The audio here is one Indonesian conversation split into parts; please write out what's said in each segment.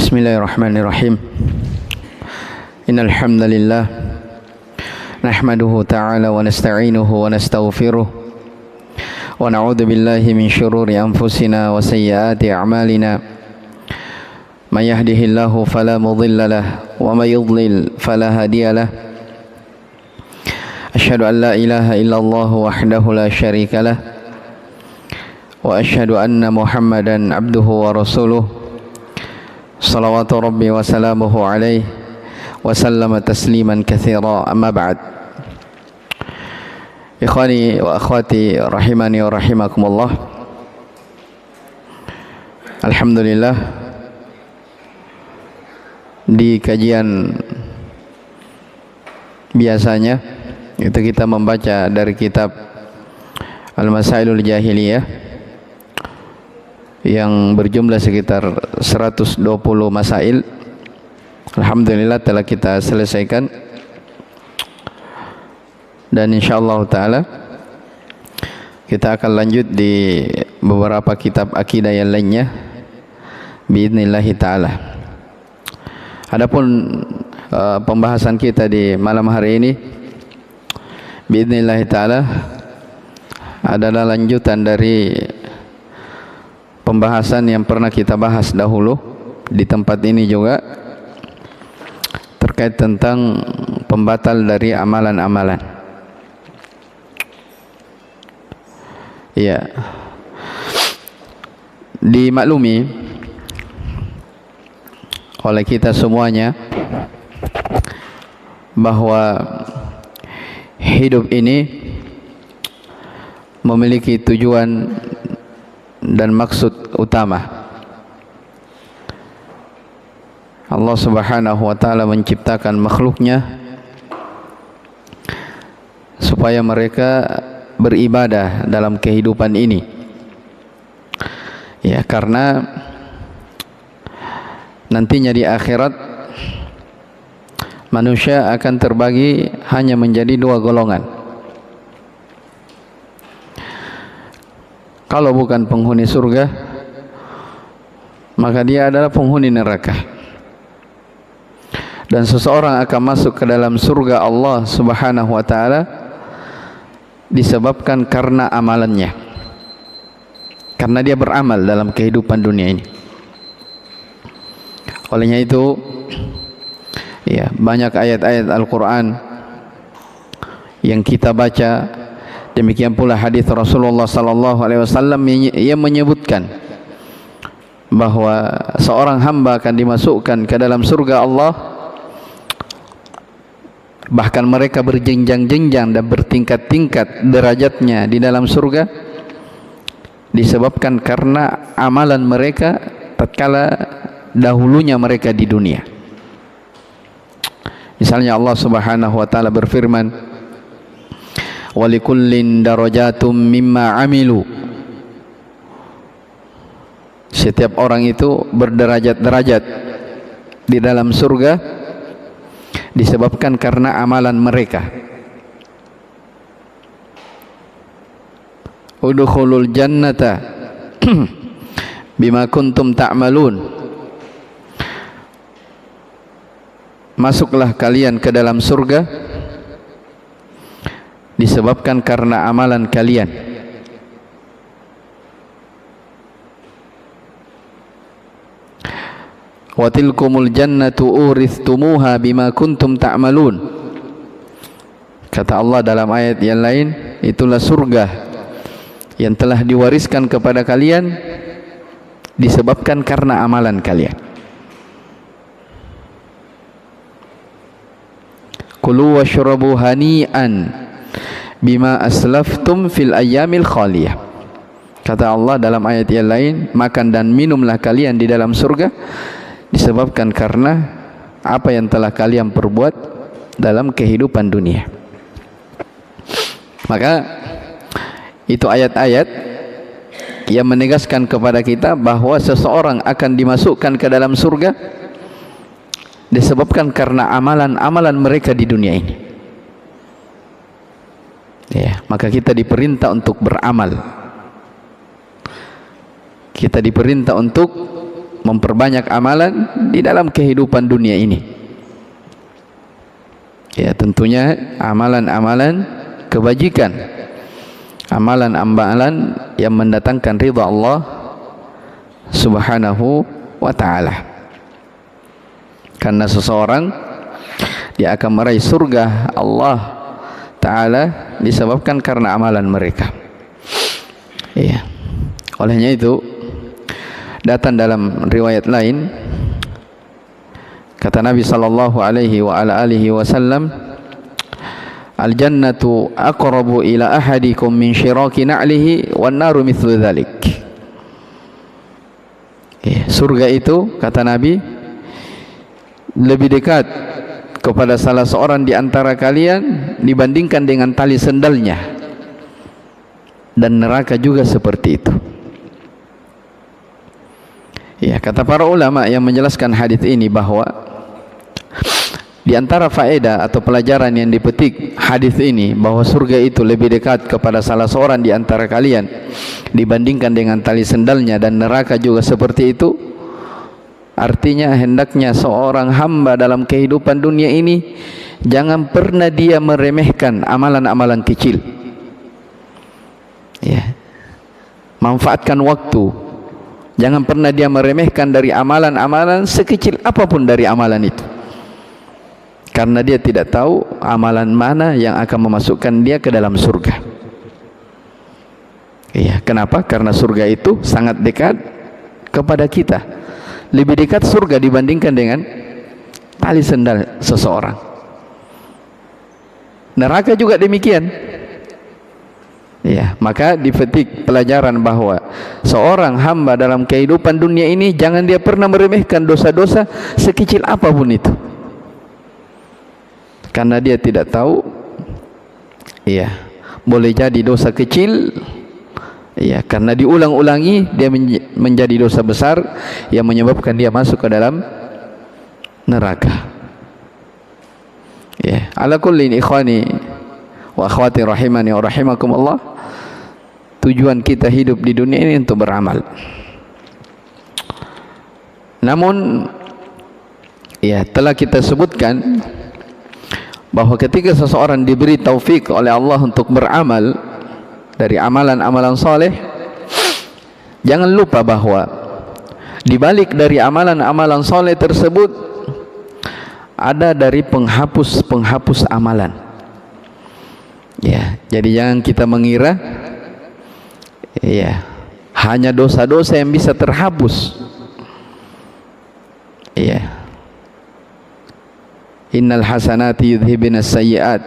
Bismillahirrahmanirrahim. Innal hamdalillah nahmaduhu ta'ala wa nasta'inuhu wa nastaghfiruh wa na'udzu billahi min shururi anfusina wa sayyiati a'malina. May yahdihillahu fala mudilla lahu wa may yudlil fala hadiya lahu. Asyhadu an la ilaha illallah wahdahu la syarika lahu wa asyhadu anna Muhammadan abduhu wa rasuluh. Salawatu Rabbi wa salamuhu alaihi wa sallama tasliman katsira, amma ba'd. Ikhwani wa akhwati rahimani wa rahimakumullah. Alhamdulillah, di kajian biasanya itu kita membaca dari kitab Al-Masailul Jahiliyah yang berjumlah sekitar 120 masail. Alhamdulillah telah kita selesaikan, dan insyaallah ta'ala kita akan lanjut di beberapa kitab akidah yang lainnya biidznillah ta'ala. Adapun pembahasan kita di malam hari ini biidznillah ta'ala adalah lanjutan dari pembahasan yang pernah kita bahas dahulu di tempat ini juga, terkait tentang pembatal dari amalan-amalan. Ya, dimaklumi oleh kita semuanya bahwa hidup ini memiliki tujuan dan maksud utama. Allah Subhanahu wa ta'ala menciptakan makhluknya supaya mereka beribadah dalam kehidupan ini. Ya, karena nantinya di akhirat manusia akan terbagi hanya menjadi dua golongan. Kalau bukan penghuni surga, maka dia adalah penghuni neraka. Dan seseorang akan masuk ke dalam surga Allah Subhanahu wa ta'ala disebabkan karena amalannya, karena dia beramal dalam kehidupan dunia ini. Olehnya itu, ya, banyak ayat-ayat Al-Quran yang kita baca, demikian pula hadis Rasulullah sallallahu alaihi wasallam yang menyebutkan bahwa seorang hamba akan dimasukkan ke dalam surga Allah, bahkan mereka berjenjang-jenjang dan bertingkat-tingkat derajatnya di dalam surga disebabkan karena amalan mereka tatkala dahulunya mereka di dunia. Misalnya Allah Subhanahu wa ta'ala berfirman, walikullin darajatum mimma amilu. Setiap orang itu berderajat-derajat di dalam surga disebabkan karena amalan mereka. Udkhulul jannata bima kuntum ta'malun. Masuklah kalian ke dalam surga disebabkan karena amalan kalian. Wa tilkumul jannatu uristumuha bima kuntum ta'malun. Kata Allah dalam ayat yang lain, itulah surga yang telah diwariskan kepada kalian disebabkan karena amalan kalian. Kulu washrabu hani'an bima aslaftum fil ayyamil khaliyah. Kata Allah dalam ayat yang lain, makan dan minumlah kalian di dalam surga disebabkan karena apa yang telah kalian perbuat dalam kehidupan dunia. Maka itu ayat-ayat yang menegaskan kepada kita bahwa seseorang akan dimasukkan ke dalam surga disebabkan karena amalan-amalan mereka di dunia ini. Ya, maka kita diperintah untuk beramal. Kita diperintah untuk memperbanyak amalan di dalam kehidupan dunia ini. Ya, tentunya amalan-amalan kebajikan, amalan-amalan yang mendatangkan ridha Allah Subhanahu wa ta'ala. Karena seseorang dia akan meraih surga Allah ta'ala disebabkan karena amalan mereka. Ya. Olehnya itu datang dalam riwayat lain, kata Nabi sallallahu alaihi wa ala alihi wasallam, al-jannatu aqrabu ila ahadikum min syiraki na'lihi wan naru mithlu dzalik. Surga itu, kata Nabi, lebih dekat kepada salah seorang di antara kalian dibandingkan dengan tali sendalnya, dan neraka juga seperti itu. Ya, kata para ulama yang menjelaskan hadis ini bahwa di antara faedah atau pelajaran yang dipetik hadis ini bahwa surga itu lebih dekat kepada salah seorang di antara kalian dibandingkan dengan tali sendalnya, dan neraka juga seperti itu. Artinya hendaknya seorang hamba dalam kehidupan dunia ini jangan pernah dia meremehkan amalan-amalan kecil. Ya. Manfaatkan waktu. Jangan pernah dia meremehkan dari amalan-amalan sekecil apapun dari amalan itu. Karena dia tidak tahu amalan mana yang akan memasukkan dia ke dalam surga. Iya, kenapa? Karena surga itu sangat dekat kepada kita. Lebih dekat surga dibandingkan dengan tali sendal seseorang. Neraka juga demikian. Ya, maka dipetik pelajaran bahwa seorang hamba dalam kehidupan dunia ini jangan dia pernah meremehkan dosa-dosa sekecil apapun itu. Karena dia tidak tahu, ya, boleh jadi dosa kecil, ya, karena diulang-ulangi dia menjadi dosa besar yang menyebabkan dia masuk ke dalam neraka. Ya, ala kullin ikhwani wa akhwati rahimani wa rahimakumullah, tujuan kita hidup di dunia ini untuk beramal. Namun, ya, telah kita sebutkan bahwa ketika seseorang diberi taufik oleh Allah untuk beramal dari amalan-amalan soleh, jangan lupa bahwa di balik dari amalan-amalan soleh tersebut ada dari penghapus-penghapus amalan. Ya, jadi jangan kita mengira, ya, hanya dosa-dosa yang bisa terhapus. Ya. Innal hasanati yudhibinas sayyi'at.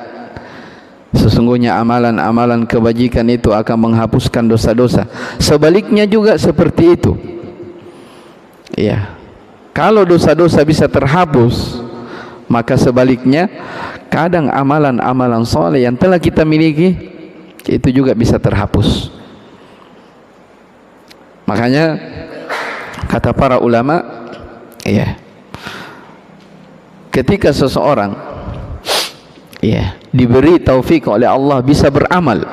Sesungguhnya amalan-amalan kebajikan itu akan menghapuskan dosa-dosa. Sebaliknya juga seperti itu. Ya. Kalau dosa-dosa bisa terhapus, maka sebaliknya kadang amalan-amalan soleh yang telah kita miliki itu juga bisa terhapus. Makanya kata para ulama, ya, ketika seseorang, ya, diberi taufik oleh Allah bisa beramal,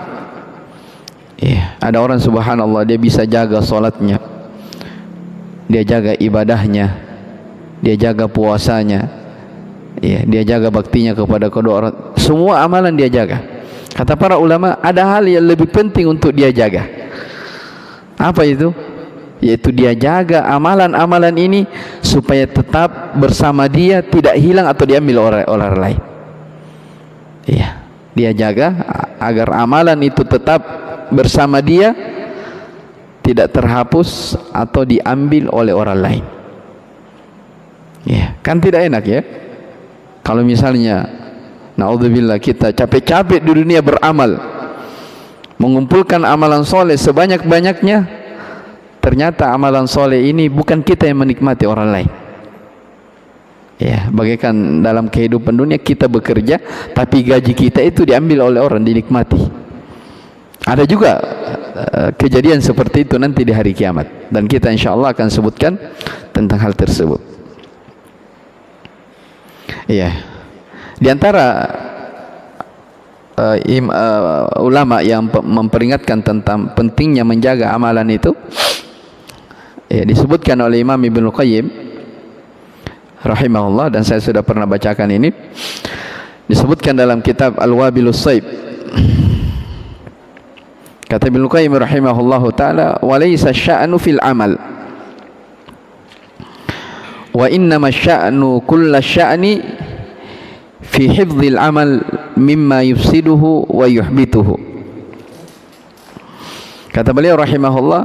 ya, ada orang subhanallah dia bisa jaga salatnya, dia jaga ibadahnya, dia jaga puasanya, ya, dia jaga baktinya kepada kedua orang, semua amalan dia jaga. Kata para ulama, ada hal yang lebih penting untuk dia jaga. Apa itu? Yaitu dia jaga amalan-amalan ini supaya tetap bersama dia, tidak hilang atau diambil oleh orang lain. Iya, dia jaga agar amalan itu tetap bersama dia, tidak terhapus atau diambil oleh orang lain. Iya, kan tidak enak ya kalau misalnya naudzubillah kita capek-capek di dunia beramal, mengumpulkan amalan soleh sebanyak-banyaknya, ternyata amalan soleh ini bukan kita yang menikmati, orang lain. Ya, bagaikan dalam kehidupan dunia kita bekerja, tapi gaji kita itu diambil oleh orang, dinikmati. Ada juga kejadian seperti itu nanti di hari kiamat, dan kita insya Allah akan sebutkan tentang hal tersebut. Iya, di antara ulama yang memperingatkan tentang pentingnya menjaga amalan itu, Ya, disebutkan oleh Imam Ibnu Qayyim rahimahullah, dan saya sudah pernah bacakan ini. Disebutkan dalam kitab Al-Wabilus Saib. Kata Ibnu Qayyim rahimahullahu taala, "Wa laysa sya'nu fil amal. Wa innama sya'nu kulla sya'ni fi hifdzil amal mimma yufsiduhu wa yuhbituhu." Kata beliau rahimahullah,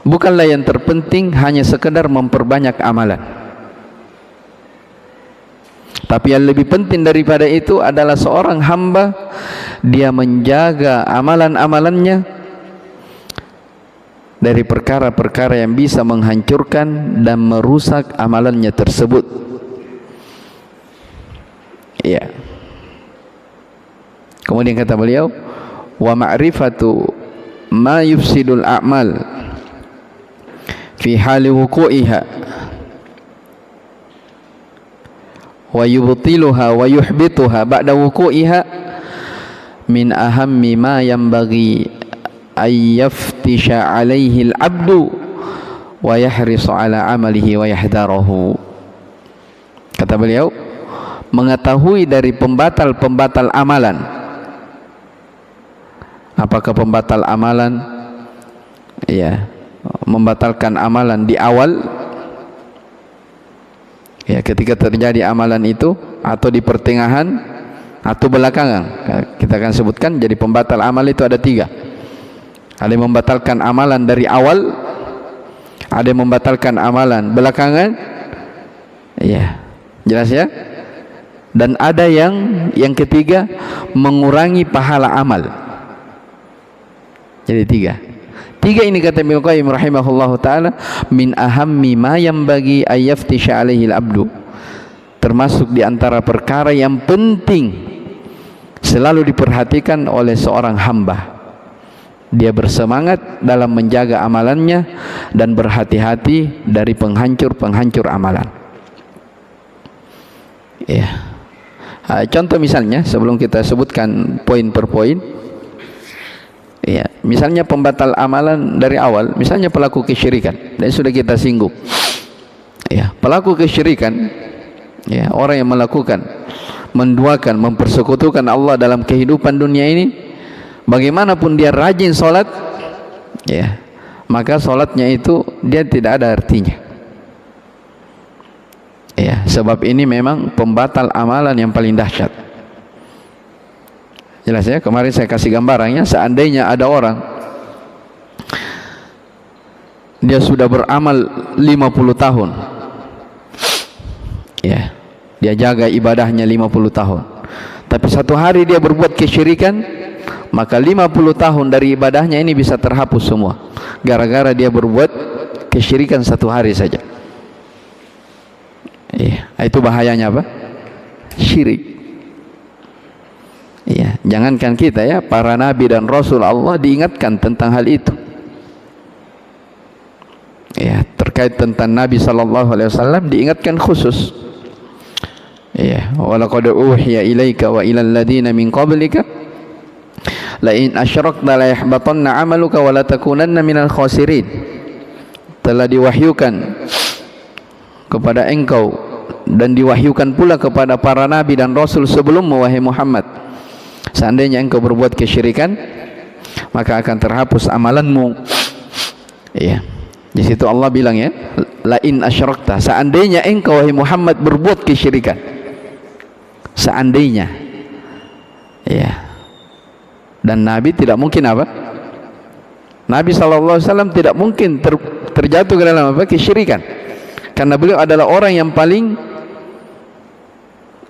bukanlah yang terpenting hanya sekedar memperbanyak amalan, tapi yang lebih penting daripada itu adalah seorang hamba dia menjaga amalan-amalannya dari perkara-perkara yang bisa menghancurkan dan merusak amalannya tersebut. Ya. Kemudian kata beliau, wa ma'rifatu ma yufsidul a'mal fi hali wuku'iha wa yubtiluha wa yuhbituha ba'da wuku'iha min ahammi ma yanbaghi ay yaftisha alaihi al-'abdu wa yahrisu ala amalihi wa yahdarahu. Kata beliau, mengetahui dari pembatal-pembatal amalan. Apakah pembatal amalan? Ya, membatalkan amalan di awal, ya, ketika terjadi amalan itu, atau di pertengahan, atau belakangan. Kita akan sebutkan, jadi pembatal amal itu ada 3. Ada yang membatalkan amalan dari awal, ada yang membatalkan amalan belakangan, ya, jelas ya. Dan ada yang ketiga, mengurangi pahala amal. Jadi 3 ini kata Ibnu Qayyim rahimahullahu taala, min ahammi ma yanbaghi ay yaftisha alaihi al-'abdu, termasuk di antara perkara yang penting selalu diperhatikan oleh seorang hamba. Dia bersemangat dalam menjaga amalannya dan berhati-hati dari penghancur-penghancur amalan. Ya. Contoh misalnya, sebelum kita sebutkan poin per poin, ya, misalnya pembatal amalan dari awal, misalnya pelaku kesyirikan, dan sudah kita singgung. Ya, pelaku kesyirikan, ya, orang yang melakukan, menduakan, mempersekutukan Allah dalam kehidupan dunia ini, bagaimanapun dia rajin sholat, ya, maka sholatnya itu dia tidak ada artinya. Ya, sebab ini memang pembatal amalan yang paling dahsyat. Jelas ya, kemarin saya kasih gambarannya, seandainya ada orang dia sudah beramal 50 tahun. Ya, dia jaga ibadahnya 50 tahun. Tapi satu hari dia berbuat kesyirikan, maka 50 tahun dari ibadahnya ini bisa terhapus semua. Gara-gara dia berbuat kesyirikan satu hari saja. Ya, itu bahayanya apa? Syirik. Ya, jangankan kita ya, para nabi dan rasul Allah diingatkan tentang hal itu. Ya, terkait tentang Nabi sallallahu alaihi wasallam diingatkan khusus. Ya, wa laqad uhiya ilaika wa ilal ladina min qablika la in asyrakta la yahbatanna 'amaluka wa la takunanna minal khasirin. Telah diwahyukan kepada engkau dan diwahyukan pula kepada para nabi dan rasul sebelummu, wahai Muhammad, seandainya engkau berbuat kesyirikan, maka akan terhapus amalanmu. Ya, di situ Allah bilang ya, la in asyrakta, seandainya engkau wahai Muhammad berbuat kesyirikan, seandainya. Ya, dan Nabi tidak mungkin apa? Nabi SAW tidak mungkin terjatuh ke dalam apa? Kesyirikan, karena beliau adalah orang yang paling,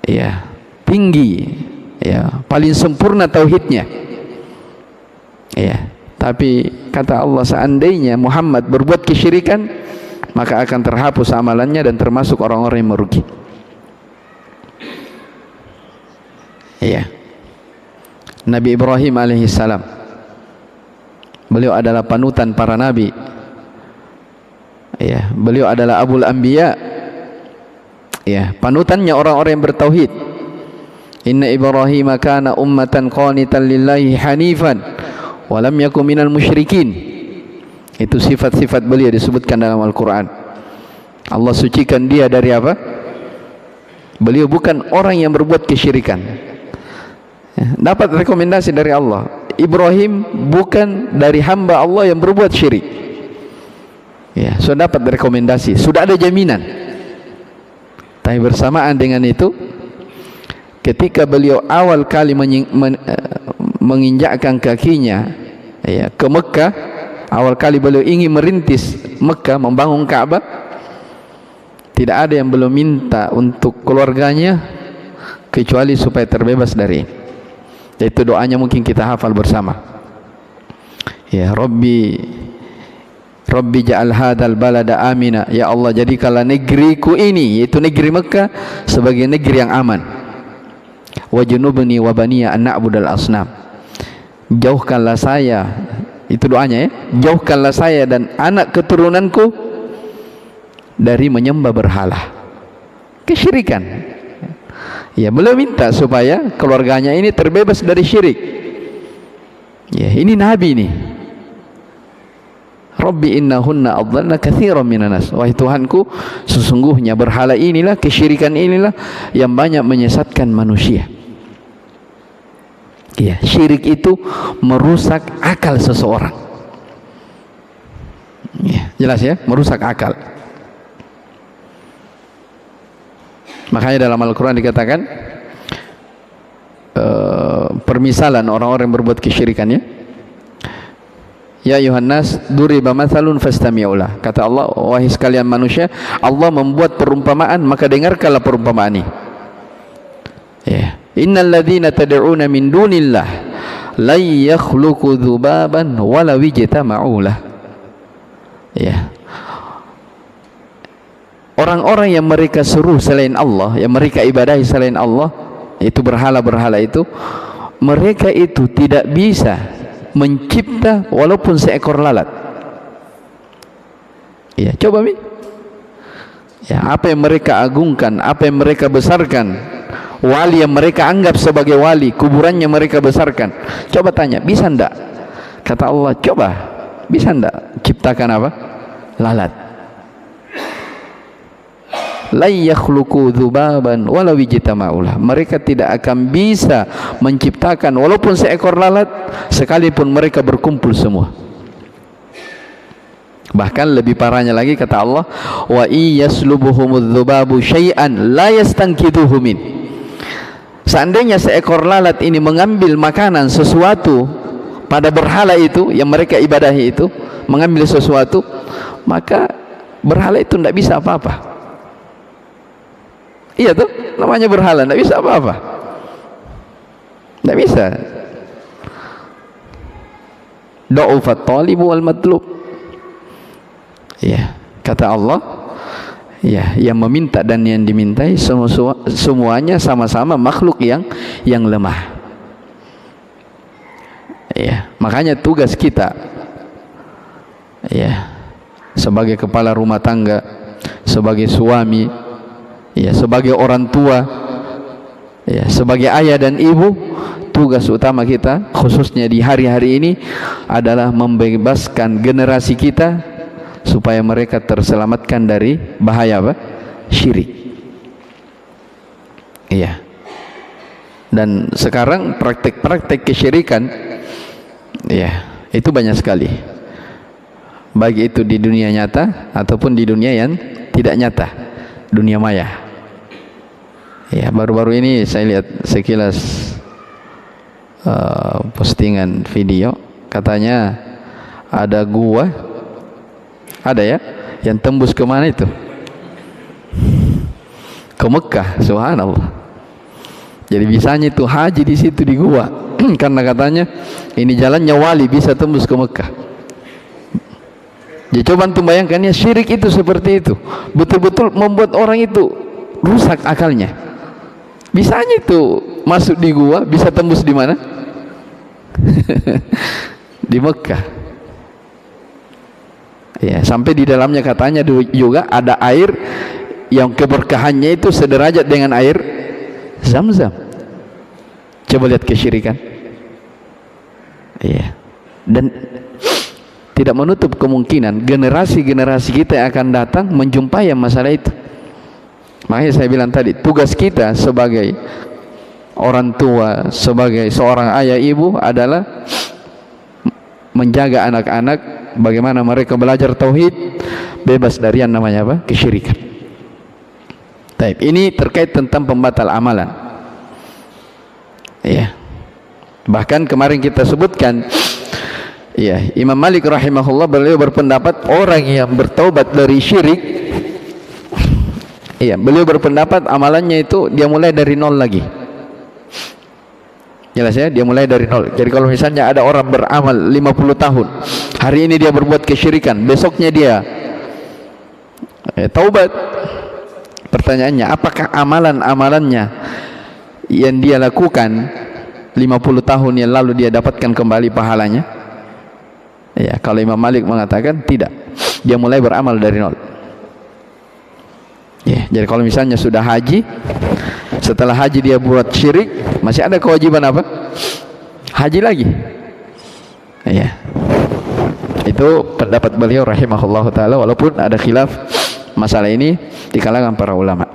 ya, tinggi, ya, paling sempurna tauhidnya. Ya, tapi kata Allah, seandainya Muhammad berbuat kesyirikan, maka akan terhapus amalannya dan termasuk orang-orang yang merugi. Ya, Nabi Ibrahim alaihissalam, beliau adalah panutan para nabi. Ya, beliau adalah Abul Anbiya. Ya, panutannya orang-orang yang bertauhid. Inna Ibrahim kana ummatan qanitan lillahi hanifan wa lam yakun minal musyrikin. Itu sifat-sifat beliau disebutkan dalam Al-Quran. Allah sucikan dia dari apa? Beliau bukan orang yang berbuat kesyirikan. Dapat rekomendasi dari Allah. Ibrahim bukan dari hamba Allah yang berbuat syirik. Ya, sudah dapat rekomendasi, sudah ada jaminan. Tapi bersamaan dengan itu, ketika beliau awal kali menginjakkan kakinya ya, ke Mekah, awal kali beliau ingin merintis Mekah, membangun Ka'bah, tidak ada yang belum minta untuk keluarganya kecuali supaya terbebas dari ini. Itu doanya mungkin kita hafal bersama. Ya Rabbi ja'al hadzal balada amina. Ya Allah, jadikanlah negeriku ini, yaitu negeri Mekah, sebagai negeri yang aman. Wajnubni wa baniya an na'budal asnam. Jauhkanlah saya, itu doanya ya, jauhkanlah saya dan anak keturunanku dari menyembah berhala, kesyirikan. Ya, beliau minta supaya keluarganya ini terbebas dari syirik. Ya, ini Nabi ini. Rabbi innahunna adlalna katsiran minan nas. Wahai Tuhanku, sesungguhnya berhala inilah, kesyirikan inilah yang banyak menyesatkan manusia. Ya, syirik itu merusak akal seseorang. Ya, jelas ya, merusak akal. Makanya dalam Al-Quran dikatakan permisalan orang-orang yang berbuat kesyirikan ya. Ya ayuhan nas duriba mathalun fastami'ulah. Kata Allah, wahai sekalian manusia, Allah membuat perumpamaan, maka dengarkanlah perumpamaan ini. Ya. Innal ladzina tad'una min dunillah la yakhluqu dzubaban wala wijtama'u lah. Ya. Orang-orang yang mereka seru selain Allah, yang mereka ibadahi selain Allah, itu berhala-berhala itu, mereka itu tidak bisa mencipta walaupun seekor lalat. Ya, coba mi. Ya, apa yang mereka agungkan, apa yang mereka besarkan, wali yang mereka anggap sebagai wali, kuburannya mereka besarkan. Coba tanya, bisa ndak? Kata Allah, coba, bisa ndak ciptakan apa? Lalat. La yakhluqu dzubaban wala wijtama'ulah. Mereka tidak akan bisa menciptakan walaupun seekor lalat, sekalipun mereka berkumpul semua. Bahkan lebih parahnya lagi, kata Allah, wa iyaslubuhumudz dzubabu syai'an la yastanqidhuhu min. Seandainya seekor lalat ini mengambil makanan sesuatu pada berhala itu yang mereka ibadahi itu, mengambil sesuatu, maka berhala itu tidak bisa apa-apa. Iya tuh, namanya berhala, tidak bisa apa-apa, tidak bisa. Da'ufat talibu wal matlub. Ya, kata Allah, ya, yang meminta dan yang dimintai semuanya sama-sama makhluk yang lemah. Ya, makanya tugas kita, ya, sebagai kepala rumah tangga, sebagai suami, ya, sebagai orang tua, ya, sebagai ayah dan ibu, tugas utama kita khususnya di hari-hari ini adalah membebaskan generasi kita supaya mereka terselamatkan dari bahaya apa? Syirik. Iya. Dan sekarang praktek-praktek kesyirikan, ya, itu banyak sekali. Baik itu di dunia nyata ataupun di dunia yang tidak nyata, dunia maya. Ya, baru-baru ini saya lihat sekilas postingan video, katanya ada gua, ada ya, yang tembus kemana itu? Ke Mekah, subhanallah. Jadi bisanya itu haji di situ di gua, karena katanya ini jalannya wali bisa tembus ke Mekah. Jadi coba antum bayangkan ya, syirik itu seperti itu, betul-betul membuat orang itu rusak akalnya. Bisanya itu masuk di gua, bisa tembus di mana? Di Mekah. Ya, sampai di dalamnya katanya juga ada air yang keberkahannya itu sederajat dengan air Zam-Zam. Coba lihat kesyirikan. Iya. Dan tidak menutup kemungkinan generasi-generasi kita yang akan datang menjumpai yang masalah itu. Makanya saya bilang tadi, tugas kita sebagai orang tua, sebagai seorang ayah ibu adalah menjaga anak-anak, bagaimana mereka belajar tauhid, bebas dari yang namanya apa? Kesyirikan. Baik, ini terkait tentang pembatal amalan. Iya. Bahkan kemarin kita sebutkan, iya, Imam Malik rahimahullah beliau berpendapat orang yang bertaubat dari syirik, iya, beliau berpendapat amalannya itu dia mulai dari nol lagi. Jelas ya, dia mulai dari nol. Jadi kalau misalnya ada orang beramal 50 tahun, hari ini dia berbuat kesyirikan, besoknya dia taubat. Pertanyaannya, apakah amalan-amalannya yang dia lakukan 50 tahun yang lalu dia dapatkan kembali pahalanya? Ya, kalau Imam Malik mengatakan tidak, dia mulai beramal dari nol. Ya, jadi kalau misalnya sudah haji, setelah haji dia buat syirik, masih ada kewajiban apa? Haji lagi. Ya, itu pendapat beliau rahimahullah taala, walaupun ada khilaf masalah ini di kalangan para ulama.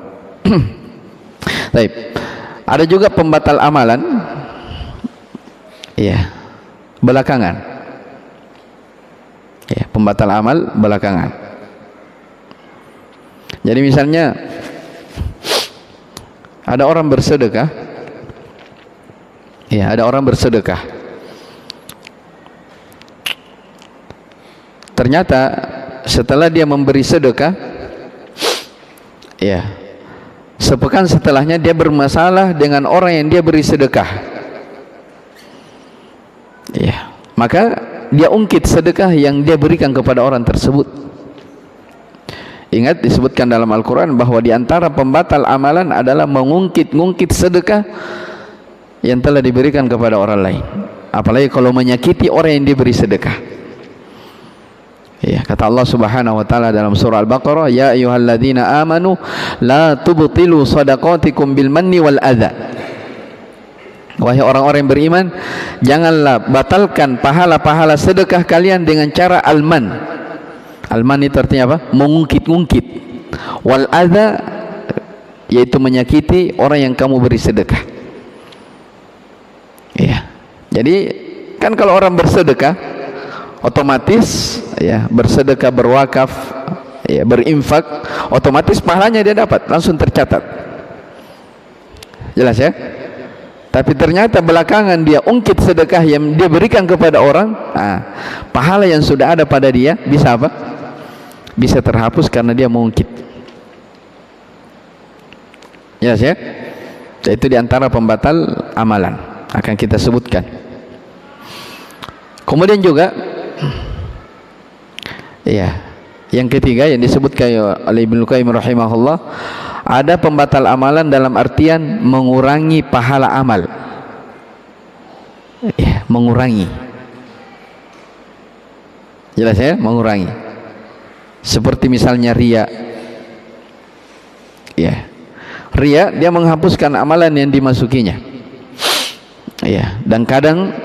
Baik. Ada juga pembatal amalan, ya, belakangan. Ya, pembatal amal belakangan. Jadi misalnya ada orang bersedekah, ya, ada orang bersedekah. Ternyata setelah dia memberi sedekah, ya, sepekan setelahnya dia bermasalah dengan orang yang dia beri sedekah. Ya, maka dia ungkit sedekah yang dia berikan kepada orang tersebut. Ingat, disebutkan dalam Al-Quran bahwa di antara pembatal amalan adalah mengungkit-ungkit sedekah yang telah diberikan kepada orang lain, apalagi kalau menyakiti orang yang diberi sedekah. Ya, kata Allah Subhanahu wa taala dalam surah Al-Baqarah, ya ayyuhalladzina amanu la tubtilu shadaqatikum bil manni wal adza. Wahai orang-orang yang beriman, janganlah batalkan pahala-pahala sedekah kalian dengan cara al-man. Al-man itu artinya apa? Mengungkit-ungkit. Wal adza, yaitu menyakiti orang yang kamu beri sedekah. Ya. Jadi kan kalau orang bersedekah, otomatis, ya, bersedekah, berwakaf, ya, berinfak, otomatis pahalanya dia dapat, langsung tercatat. Jelas ya? Tapi ternyata belakangan dia ungkit sedekah yang dia berikan kepada orang, pahala yang sudah ada pada dia bisa apa? Bisa terhapus karena dia mengungkit. Jelas ya? Itu diantara pembatal amalan, akan kita sebutkan. Kemudian juga, ya, yang ketiga yang disebutkan oleh Ibnu Qayyim rahimahullah, ada pembatal amalan dalam artian mengurangi pahala amal. Ya, mengurangi. Jelas ya, mengurangi. Seperti misalnya riya. Ya. Riya dia menghapuskan amalan yang dimasukinya. Ya, dan kadang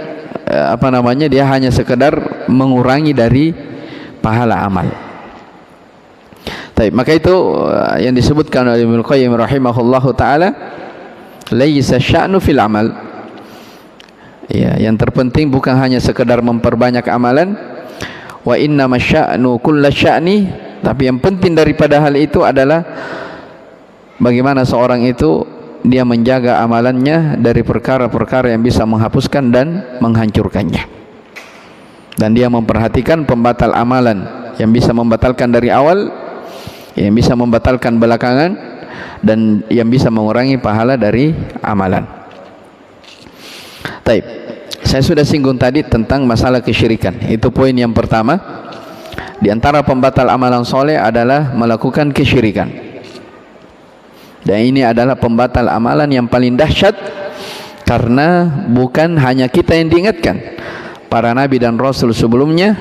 dia hanya sekedar mengurangi dari pahala amal. Maka itu yang disebutkan oleh Ibnu Qayyim rahimahullahu taala, laisa sya'nu fil amal. Ya, yang terpenting bukan hanya sekedar memperbanyak amalan, wa innama sya'nu kulla sya'ni, tapi yang penting daripada hal itu adalah bagaimana seorang itu dia menjaga amalannya dari perkara-perkara yang bisa menghapuskan dan menghancurkannya, dan dia memperhatikan pembatal amalan yang bisa membatalkan dari awal, yang bisa membatalkan belakangan, dan yang bisa mengurangi pahala dari amalan. Taib, saya sudah singgung tadi tentang masalah kesyirikan. Itu poin yang pertama. Di antara pembatal amalan soleh adalah melakukan kesyirikan. Dan ini adalah pembatal amalan yang paling dahsyat, karena bukan hanya kita yang diingatkan, para nabi dan rasul sebelumnya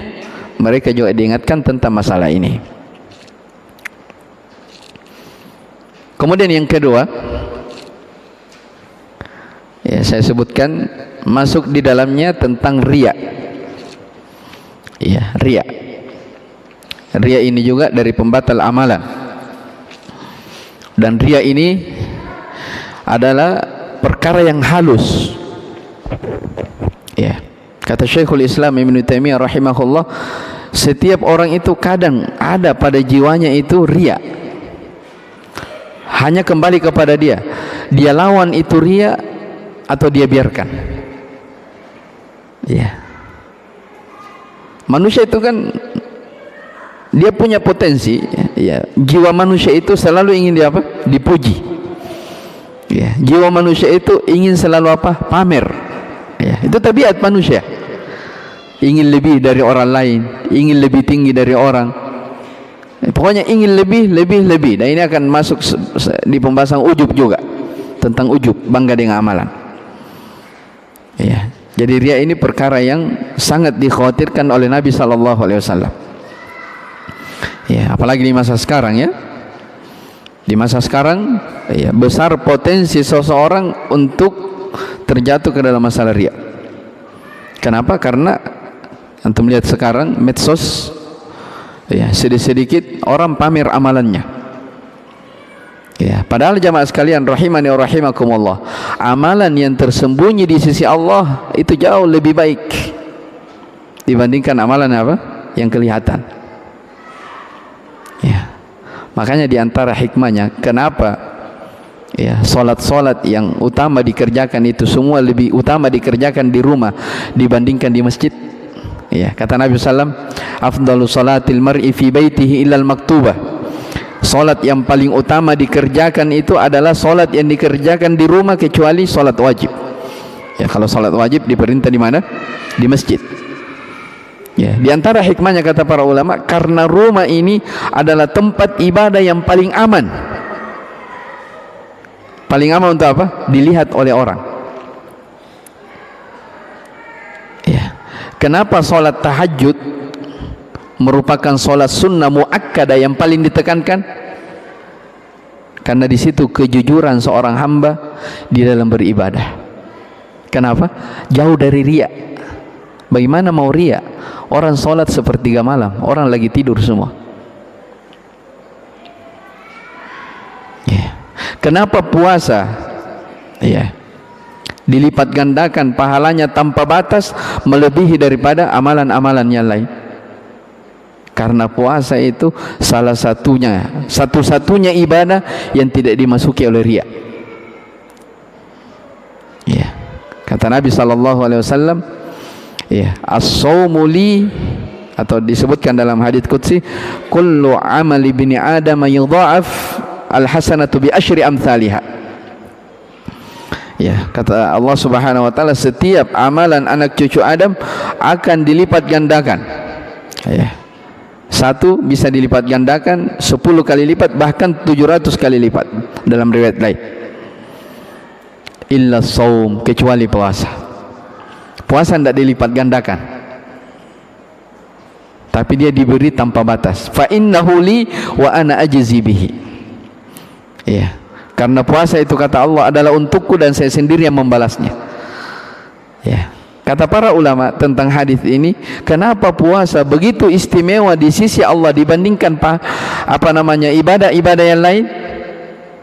mereka juga diingatkan tentang masalah ini. Kemudian yang kedua, ya, saya sebutkan masuk di dalamnya tentang riya. Ya, riya. Riya ini juga dari pembatal amalan. Dan riya ini adalah perkara yang halus. Ya. Kata Syekhul Islam Ibnu Taimiyah rahimahullah, setiap orang itu kadang ada pada jiwanya itu riya. Hanya kembali kepada dia. Dia lawan itu riya atau dia biarkan. Ya. Manusia itu kan dia punya potensi, ya. Jiwa manusia itu selalu ingin dia apa? Dipuji. Ya, jiwa manusia itu ingin selalu apa? Pamer. Ya, itu tabiat manusia. Ingin lebih dari orang lain, ingin lebih tinggi dari orang. Pokoknya ingin lebih. Dan ini akan masuk di pembahasan ujub juga, tentang ujub, bangga dengan amalan. Ya. Jadi riya ini perkara yang sangat dikhawatirkan oleh Nabi sallallahu alaihi wasallam. Ya, apalagi di masa sekarang ya. Di masa sekarang ya, besar potensi seseorang untuk terjatuh ke dalam masalah riya. Kenapa? Karena antum lihat sekarang medsos, ya, sedikit-sedikit orang pamer amalannya. Ya, padahal jamaah sekalian rahimani wa rahimakumullah, amalan yang tersembunyi di sisi Allah itu jauh lebih baik dibandingkan amalan apa? Yang kelihatan. Ya. Makanya di antara hikmahnya kenapa ya salat-salat yang utama dikerjakan itu semua lebih utama dikerjakan di rumah dibandingkan di masjid. Ya, kata Nabi sallallahu alaihi wasallam, afdalu salatil mar'i fi baitihi illal maktubah. Salat yang paling utama dikerjakan itu adalah salat yang dikerjakan di rumah kecuali salat wajib. Ya, kalau salat wajib diperintah di mana? Di masjid. Ya, di antara hikmahnya kata para ulama, karena rumah ini adalah tempat ibadah yang paling aman. Paling aman untuk apa? Dilihat oleh orang. Ya. Kenapa salat tahajud merupakan salat sunnah muakkadah yang paling ditekankan? Karena di situ kejujuran seorang hamba di dalam beribadah. Kenapa? Jauh dari riya. Bagaimana mau riya? Orang salat sepertiga malam, orang lagi tidur semua. Ya. Kenapa puasa? Ya. Dilipat gandakan pahalanya tanpa batas melebihi daripada amalan-amalan yang lain. Karena puasa itu salah satunya, satu-satunya ibadah yang tidak dimasuki oleh riya. Ya. Kata Nabi sallallahu alaihi wasallam, ya, as-shaumu li, atau disebutkan dalam hadits qudsi, kullu amali bini adam yudha'af al-hasanatu bi asyri amsalihha. Ya, kata Allah Subhanahu wa taala, setiap amalan anak cucu Adam akan dilipat gandakan. Ya. Satu bisa dilipat gandakan 10 kali lipat, bahkan 700 kali lipat dalam riwayat lain. Illa shaum, kecuali puasa. Puasa tidak dilipat gandakan, tapi dia diberi tanpa batas. Fa innahu li wa ana ajzi bihi. Ya, karena puasa itu kata Allah adalah untukku dan saya sendiri yang membalasnya. Ya. Kata para ulama tentang hadis ini, kenapa puasa begitu istimewa di sisi Allah dibandingkan ibadah-ibadah yang lain?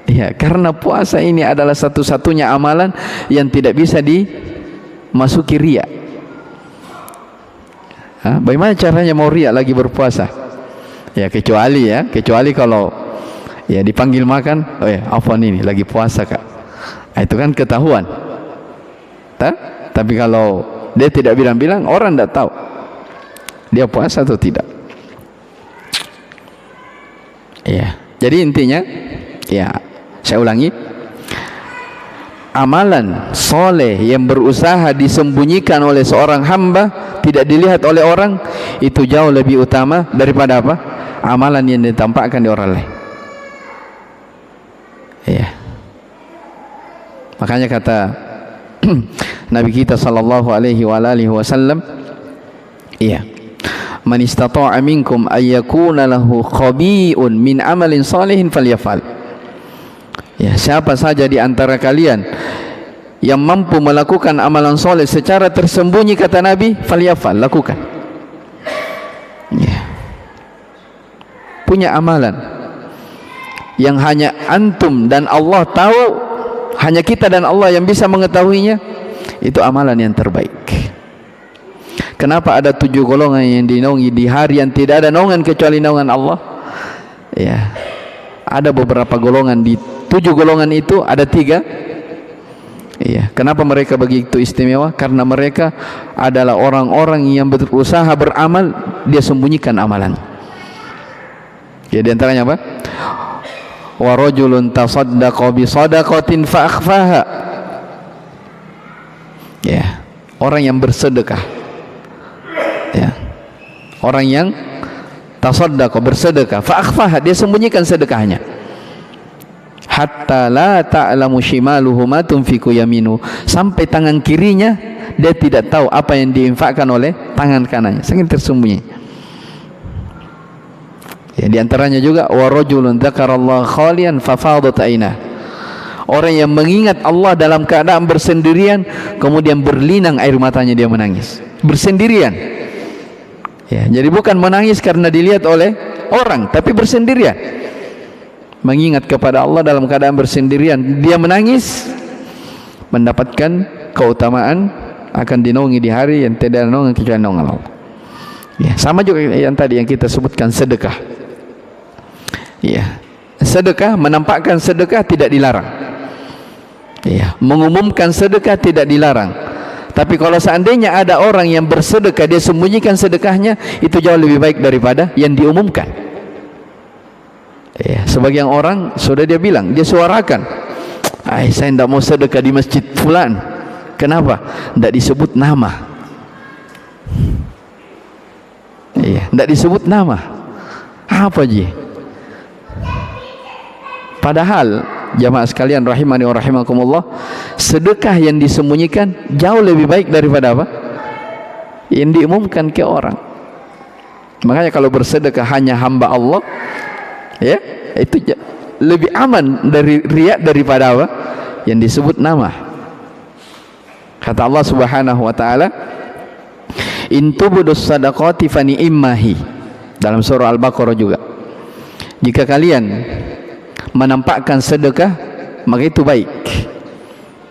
Ya, karena puasa ini adalah satu-satunya amalan yang tidak bisa dimasuki riya. Bagaimana caranya mau riya lagi berpuasa? Ya, kecuali kalau ya dipanggil makan, oh ya, afwan ini lagi puasa kak. Itu kan ketahuan. Tapi kalau dia tidak bilang-bilang, orang tidak tahu dia puasa atau tidak. Ya, jadi intinya, ya, saya ulangi, amalan soleh yang berusaha disembunyikan oleh seorang hamba, tidak dilihat oleh orang, itu jauh lebih utama daripada apa? Amalan yang ditampakkan di orang lain. Ya. Makanya kata Nabi kita sallallahu alaihi wasallam, iya, man istata'a minkum ayyakuna lahu khabi'un min amalin salihin falyafal. Ya, siapa saja di antara kalian yang mampu melakukan amalan soleh secara tersembunyi, kata Nabi, falyafal, lakukan. punya amalan yang hanya antum dan Allah tahu, hanya kita dan Allah yang bisa mengetahuinya, itu amalan yang terbaik. Kenapa ada 7 golongan yang dinaungi di hari yang tidak ada naungan kecuali naungan Allah? Ya, ada beberapa golongan, di 7 golongan itu ada 3. Iya. Kenapa mereka begitu istimewa? Karena mereka adalah orang-orang yang berusaha beramal, dia sembunyikan amalan. Ya, di antaranya apa? Wa rajulun tasaddaqa bi shadaqatin fa akhfaha. Ya, orang yang bersedekah. Ya. Orang yang tasaddaqa, bersedekah, fa akhfaha, dia sembunyikan sedekahnya. Hatta la ta'lamu shimaluhu ma tunfiqu yaminu, sampai tangan kirinya dia tidak tahu apa yang diinfakkan oleh tangan kanannya, sangat tersembunyi. Ya, di antaranya juga wa rajulun dzakarallaha khalian fa fadat ainah, orang yang mengingat Allah dalam keadaan bersendirian kemudian berlinang air matanya, dia menangis bersendirian. Ya, jadi bukan menangis karena dilihat oleh orang, tapi bersendirian, mengingat kepada Allah dalam keadaan bersendirian, dia menangis, mendapatkan keutamaan, akan dinaungi di hari yang tidak ada naungan kecuali naungan Allah. Ya, sama juga yang tadi yang kita sebutkan sedekah. Ya, sedekah, menampakkan sedekah tidak dilarang. Ya, mengumumkan sedekah tidak dilarang. Tapi kalau seandainya ada orang yang bersedekah, dia sembunyikan sedekahnya, itu jauh lebih baik daripada yang diumumkan. Ya, sebagian orang sudah dia bilang, dia suarakan, saya tidak mau sedekah di masjid fulan. Kenapa? Tidak disebut nama. Iya, tidak disebut nama. Apa je? Padahal jamaah sekalian rahimani wa rahimakumullah, sedekah yang disembunyikan jauh lebih baik daripada apa? Yang diumumkan ke orang. Makanya kalau bersedekah hanya hamba Allah, ya, itu lebih aman dari riya daripada apa? Yang disebut nama. Kata Allah Subhanahu wa taala, in tubudus sadaqati fa ni'mahi, dalam surah Al-Baqarah juga. Jika kalian menampakkan sedekah, maka itu baik.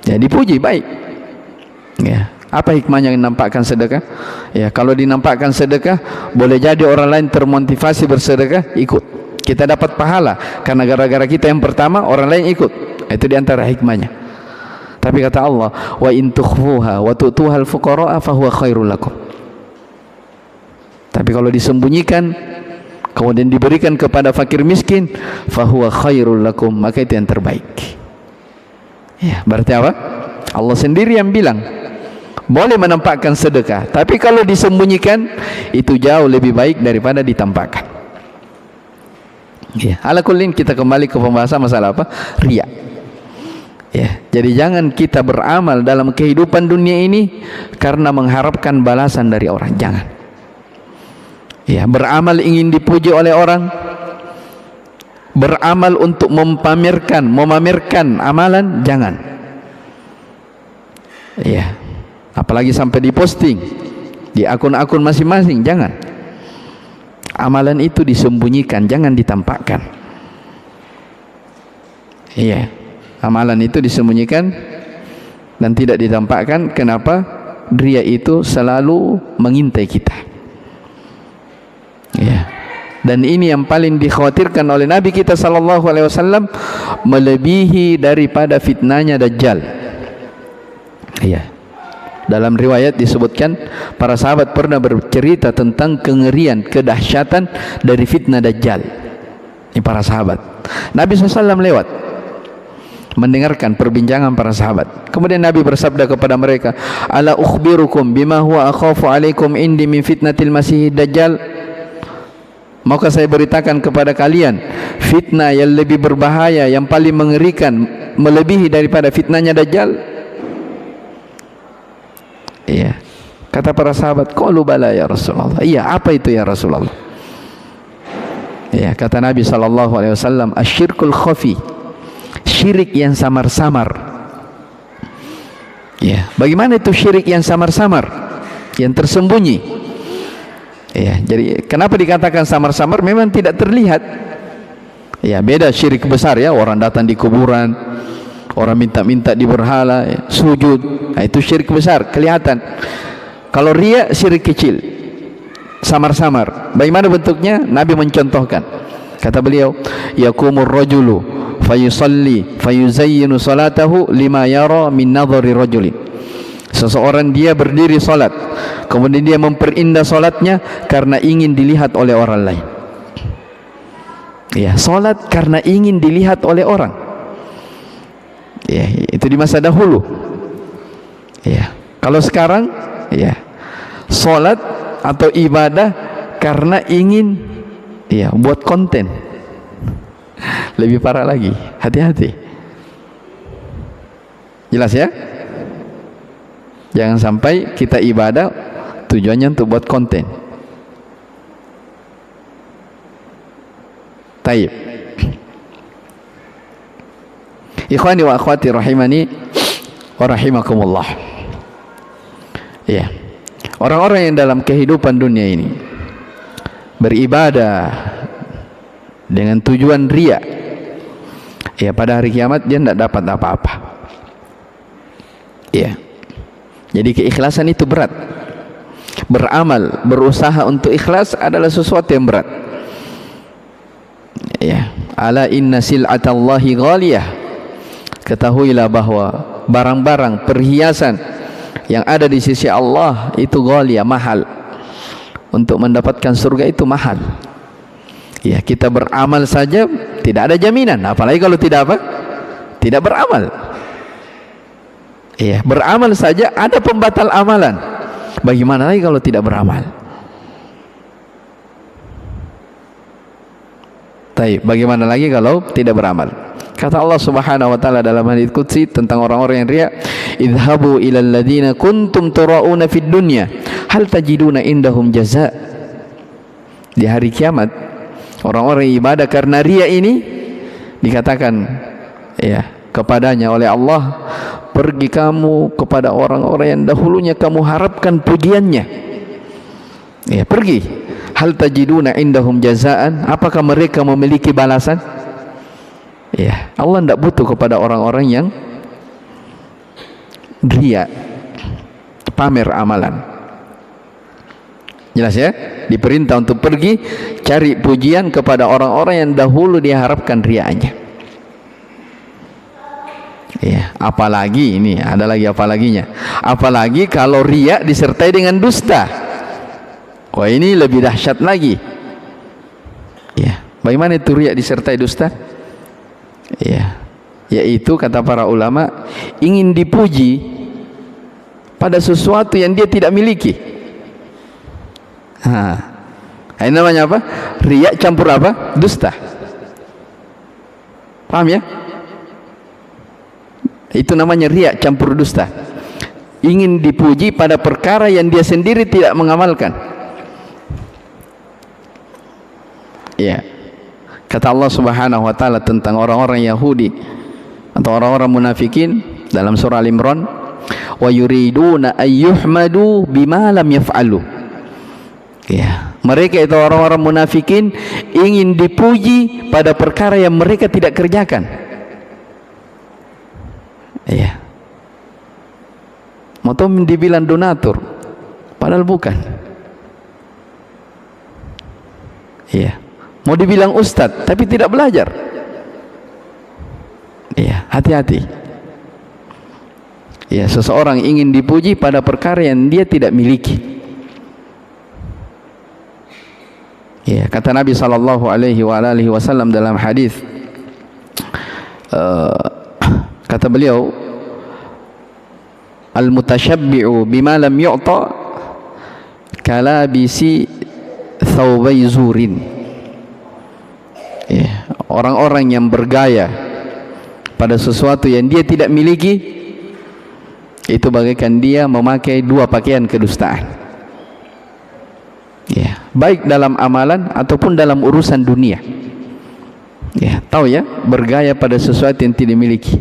Ya, dipuji, baik. Ya, apa hikmahnya menampakkan sedekah? Ya, kalau dinampakkan sedekah, boleh jadi orang lain termotivasi bersedekah, ikut. Kita dapat pahala karena gara-gara kita yang pertama orang lain ikut. Itu diantara hikmahnya. Tapi kata Allah, wa in tukhfuha wa tu'tuhal fuqara fa huwa khairul lakum. Tapi kalau disembunyikan kemudian diberikan kepada fakir miskin, fa huwa khairul lakum, maka itu yang terbaik. Ya, berarti apa? Allah sendiri yang bilang boleh menampakkan sedekah, tapi kalau disembunyikan itu jauh lebih baik daripada ditampakkan. Ya, ala kullin kita kembali ke pembahasan masalah apa? Riya. Ya, jadi jangan kita beramal dalam kehidupan dunia ini karena mengharapkan balasan dari orang, jangan. Ya, beramal ingin dipuji oleh orang, beramal untuk memamerkan amalan, jangan. Ya, apalagi sampai diposting di akun-akun masing-masing, jangan. Amalan itu disembunyikan, jangan ditampakkan. Iya, amalan itu disembunyikan dan tidak ditampakkan. Kenapa? Riya itu selalu mengintai kita. Ya. Dan ini yang paling dikhawatirkan oleh Nabi kita sallallahu alaihi wasallam, melebihi daripada fitnahnya Dajjal. Iya. Dalam riwayat disebutkan para sahabat pernah bercerita tentang kengerian, kedahsyatan dari fitnah Dajjal. Ini para sahabat. Nabi SAW lewat mendengarkan perbincangan para sahabat. Kemudian Nabi bersabda kepada mereka, ala ukhbirukum bima huwa akhafu alaikum indi min fitnatil masih Dajjal. Maka saya beritakan kepada kalian fitnah yang lebih berbahaya, yang paling mengerikan, melebihi daripada fitnahnya Dajjal. Iya. Kata para sahabat, qalu bala ya Rasulullah. Iya, apa itu ya Rasulullah? Iya, kata Nabi sallallahu alaihi wasallam, asyirkul khafi, syirik yang samar-samar. Iya, bagaimana itu syirik yang samar-samar, yang tersembunyi? Ya, jadi kenapa dikatakan samar-samar? Memang tidak terlihat. Ya, beda syirik besar ya, orang datang di kuburan, orang minta-minta di berhala, ya, sujud. Nah, itu syirik besar, kelihatan. Kalau riya syirik kecil, samar-samar. Bagaimana bentuknya? Nabi mencontohkan. Kata beliau, yakumur rajulu fayusalli fayuzayyinu salatahu lima yara min nadhari rajulin. Seseorang dia berdiri salat, kemudian dia memperindah salatnya karena ingin dilihat oleh orang lain. Ya, salat karena ingin dilihat oleh orang. Ya, itu di masa dahulu. Ya, kalau sekarang, ya, salat atau ibadah karena ingin, ya, buat konten. Lebih parah lagi, hati-hati. Jelas ya? Jangan sampai kita ibadah tujuannya untuk buat konten. Taib. Ikhwani wa akhwati rahimani wa rahimakumullah. Ya. Orang-orang yang dalam kehidupan dunia ini beribadah dengan tujuan riya, ya, pada hari kiamat dia tidak dapat apa-apa. Ya. Jadi keikhlasan itu berat. Beramal, berusaha untuk ikhlas adalah sesuatu yang berat. Ya, ala inna sil'atallahi ghaliyah. Ketahuilah bahwa barang-barang perhiasan yang ada di sisi Allah itu ghaliyah, mahal. Untuk mendapatkan surga itu mahal. Ya, kita beramal saja tidak ada jaminan, apalagi kalau tidak apa? Tidak beramal. Ya, beramal saja ada pembatal amalan. Bagaimana lagi kalau tidak beramal? Baik, bagaimana lagi kalau tidak beramal? Kata Allah Subhanahu wa taala dalam hadits qudsi tentang orang-orang yang riya, "Idhabu ilal ladzina kuntum turauna fid dunya, hal tajiduna indahum jazaa." Di hari kiamat, orang-orang yang ibadah karena riya ini dikatakan, ya, kepadanya oleh Allah, pergi kamu kepada orang-orang yang dahulunya kamu harapkan pujiannya. Ya, pergi. Hal tajiduna indahum jazaan, apakah mereka memiliki balasan? Ya, Allah tidak butuh kepada orang-orang yang riya, pamer amalan. Jelas ya? Diperintah untuk pergi cari pujian kepada orang-orang yang dahulu diharapkan rianya. Ya, apalagi ini ada lagi apalaginya. Apalagi kalau riya disertai dengan dusta. Wah, ini lebih dahsyat lagi. Ya, bagaimana itu riya disertai dusta? Ya, yaitu kata para ulama, ingin dipuji pada sesuatu yang dia tidak miliki. Ini namanya apa? Riya campur apa? Dusta. Paham ya? Itu namanya riya campur dusta. Ingin dipuji pada perkara yang dia sendiri tidak mengamalkan. Ya. Kata Allah Subhanahu wa taala tentang orang-orang Yahudi atau orang-orang munafikin dalam surah Al-Imran, wa yuriduna ayyuhmadu bima lam yaf'alu. Ya, mereka itu orang-orang munafikin ingin dipuji pada perkara yang mereka tidak kerjakan. Iya. Mau dibilang donatur, padahal bukan. Iya. Mau dibilang ustadz, tapi tidak belajar. Iya, hati-hati. Iya, seseorang ingin dipuji pada perkara yang dia tidak miliki. Iya, kata Nabi sallallahu alaihi wasallam dalam hadis, kata beliau, al-mutashabbi'u bima lam yu'ta kalabisi thawbai zurin. Ya, orang-orang yang bergaya pada sesuatu yang dia tidak miliki itu bagaikan dia memakai dua pakaian kedustaan. Ya, baik dalam amalan ataupun dalam urusan dunia. Ya, tahu ya, bergaya pada sesuatu yang tidak dimiliki.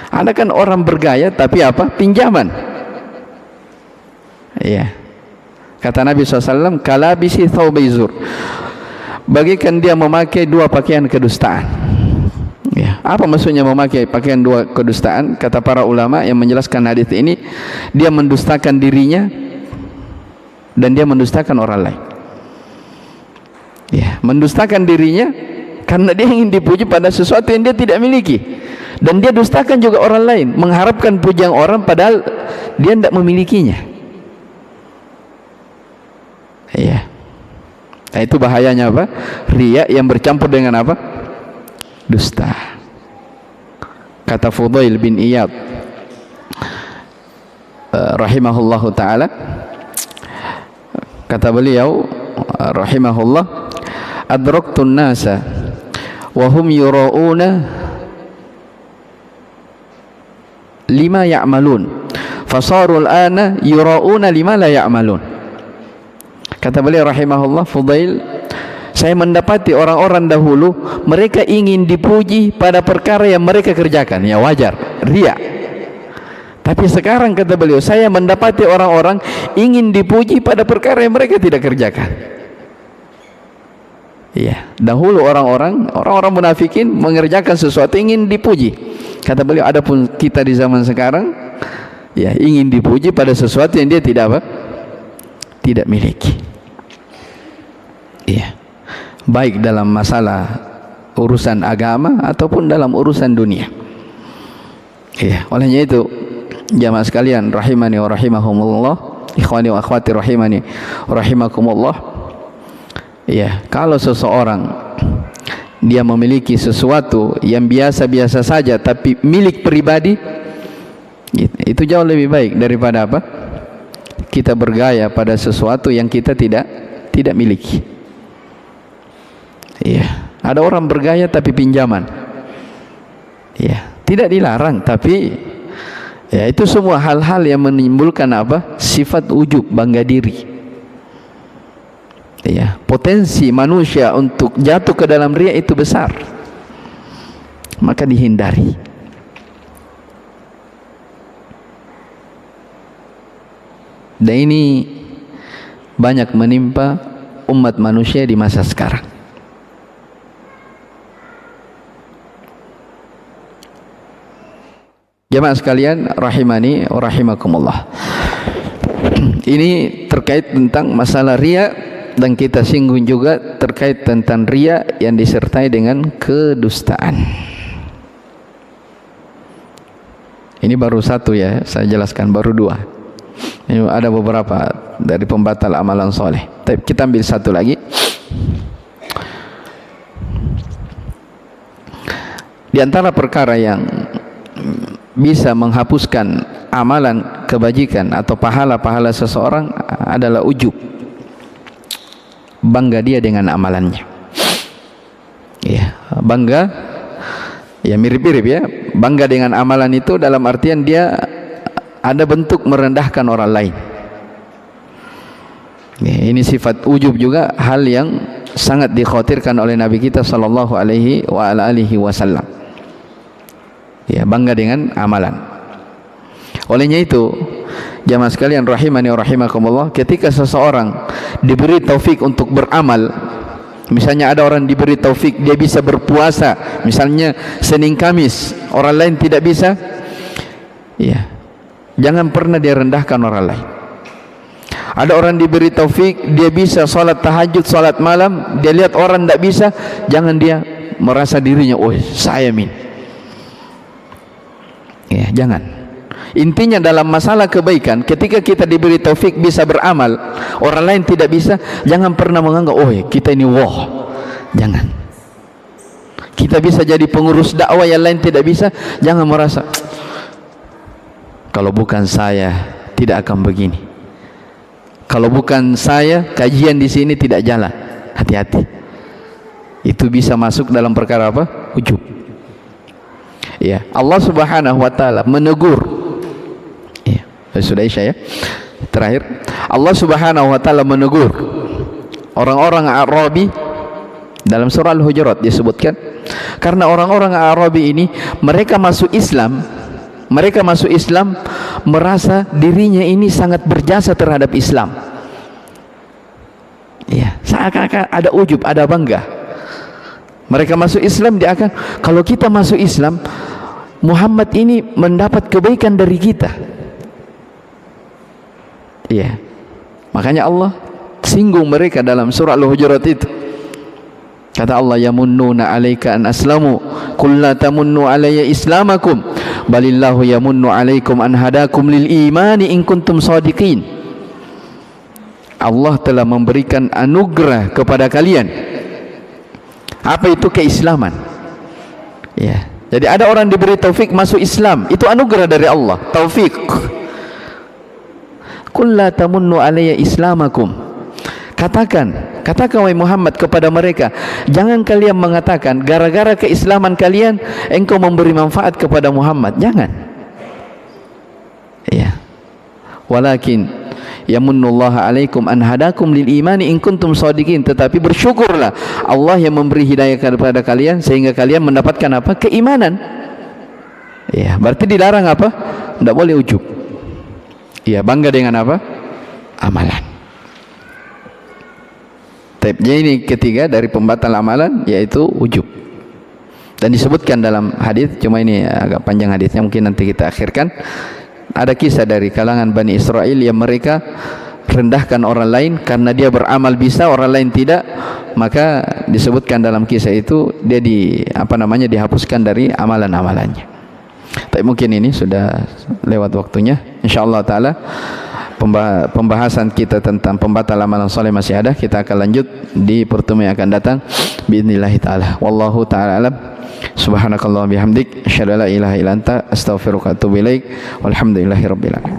Ada kan orang bergaya tapi apa? Pinjaman. Ya. Kata Nabi SAW, kalabisi thawbaizur, bagikan dia memakai dua pakaian kedustaan. Ya, apa maksudnya memakai pakaian dua kedustaan? Kata para ulama yang menjelaskan hadis ini, dia mendustakan dirinya dan dia mendustakan orang lain. Ya, mendustakan dirinya karena dia ingin dipuji pada sesuatu yang dia tidak miliki, dan dia dustakan juga orang lain, mengharapkan pujian orang padahal dia tidak memilikinya. Ya, nah, itu bahayanya apa? Riya yang bercampur dengan apa? Dusta. Kata Fudail bin Iyad rahimahullahu ta'ala, kata beliau rahimahullah, adraktun nasa wahum yura'una lima ya'malun fasarul ana yura'una lima la ya'malun. Kata beliau rahimahullah, Fudail, saya mendapati orang-orang dahulu mereka ingin dipuji pada perkara yang mereka kerjakan, ya wajar, riya. Tapi sekarang kata beliau, saya mendapati orang-orang ingin dipuji pada perkara yang mereka tidak kerjakan. Iya, dahulu orang-orang munafikin mengerjakan sesuatu ingin dipuji. Kata beliau, adapun kita di zaman sekarang, ya ingin dipuji pada sesuatu yang dia tidak apa? Tidak miliki. Iya, baik dalam masalah urusan agama ataupun dalam urusan dunia. Iya, olehnya itu jamaah sekalian rahimani wa rahimahumullah, ikhwani wa akhwati rahimani wa rahimakumullah. Iya, kalau seseorang dia memiliki sesuatu yang biasa-biasa saja tapi milik pribadi, itu jauh lebih baik daripada apa? Kita bergaya pada sesuatu yang kita tidak miliki. Iya, ada orang bergaya tapi pinjaman. Iya, tidak dilarang, tapi ya itu semua hal-hal yang menimbulkan apa? Sifat ujub, bangga diri. Iya, potensi manusia untuk jatuh ke dalam riya itu besar. Maka dihindari. Dan ini banyak menimpa umat manusia di masa sekarang. Jamaah sekalian rahimani wa rahimakumullah. Ini terkait tentang masalah riya, dan kita singgung juga terkait tentang riya yang disertai dengan kedustaan. Ini baru satu ya, saya jelaskan, baru dua. Ini ada beberapa dari pembatal amalan soleh. Tapi kita ambil satu lagi. Di antara perkara yang bisa menghapuskan amalan kebajikan atau pahala-pahala seseorang adalah ujub, bangga dia dengan amalannya. Ya, bangga, ya mirip-mirip ya, bangga dengan amalan itu dalam artian dia ada bentuk merendahkan orang lain. Ya, ini sifat ujub juga hal yang sangat dikhawatirkan oleh Nabi kita sallallahu alaihi wasallam. Ya, bangga dengan amalan. Olehnya itu, jamaah sekalian rahimani wa rahimakumullah, ketika seseorang diberi taufik untuk beramal, misalnya ada orang diberi taufik dia bisa berpuasa, misalnya Senin Kamis, orang lain tidak bisa, ya, jangan pernah dia rendahkan orang lain. Ada orang diberi taufik dia bisa salat tahajud, salat malam, dia lihat orang tidak bisa, jangan dia merasa dirinya, oh saya min. Ya, jangan. Intinya dalam masalah kebaikan, ketika kita diberi taufik bisa beramal, orang lain tidak bisa, jangan pernah menganggap, oh kita ini wah. Jangan. Kita bisa jadi pengurus dakwah, yang lain tidak bisa, jangan merasa kalau bukan saya tidak akan begini. Kalau bukan saya kajian di sini tidak jalan. Hati-hati. Itu bisa masuk dalam perkara apa? Ujub. Ya, Allah Subhanahu wa taala menegur. Ya, sudah Isya ya. Terakhir, Allah Subhanahu wa taala menegur orang-orang Arabi dalam surah Al-Hujurat disebutkan, karena orang-orang Arabi ini mereka masuk Islam merasa dirinya ini sangat berjasa terhadap Islam. Ya, seakan-akan ada ujub, ada bangga. Mereka masuk Islam, dia akan, kalau kita masuk Islam, Muhammad ini mendapat kebaikan dari kita. Iya. Makanya Allah singgung mereka dalam surah Al-Hujurat itu. Kata Allah, yamunnuna 'alaika an aslamu qul la tamunnu 'alayya islamakum balillahu yamunnu 'alaikum an hadakum lil imani in kuntum shadiqin. Allah telah memberikan anugerah kepada kalian. Apa itu keislaman? Ya. Jadi ada orang diberi taufik masuk Islam, itu anugerah dari Allah, taufik. Qul la tamunnu 'alayya islamakum. Katakan wahai Muhammad kepada mereka, jangan kalian mengatakan gara-gara keislaman kalian engkau memberi manfaat kepada Muhammad. Jangan. Ya. Walakin yamunnullaha 'alaikum an hadakum lil imani in kuntum shadiqin. Tetapi bersyukurlah Allah yang memberi hidayah kepada kalian sehingga kalian mendapatkan apa? Keimanan. Ya, berarti dilarang apa? Tidak boleh ujub. Ya, bangga dengan apa? Amalan. Jadi ini ketiga dari pembatal amalan, yaitu ujub. Dan disebutkan dalam hadis, cuma ini agak panjang hadisnya, mungkin nanti kita akhirkan. Ada kisah dari kalangan Bani Israel yang mereka rendahkan orang lain karena dia beramal bisa, orang lain tidak. Maka disebutkan dalam kisah itu dia dihapuskan dari amalan-amalannya. Tapi mungkin ini sudah lewat waktunya. Insyaallah taala pembahasan kita tentang pembatal amalan soleh masih ada. Kita akan lanjut di pertemuan yang akan datang biidznillah taala. Wallahu taala alam. Subhanakallah bihamdik asyhadu an la ilaha illa anta astaghfiruka wa atubu ilaik. Walhamdulillahirabbil alamin.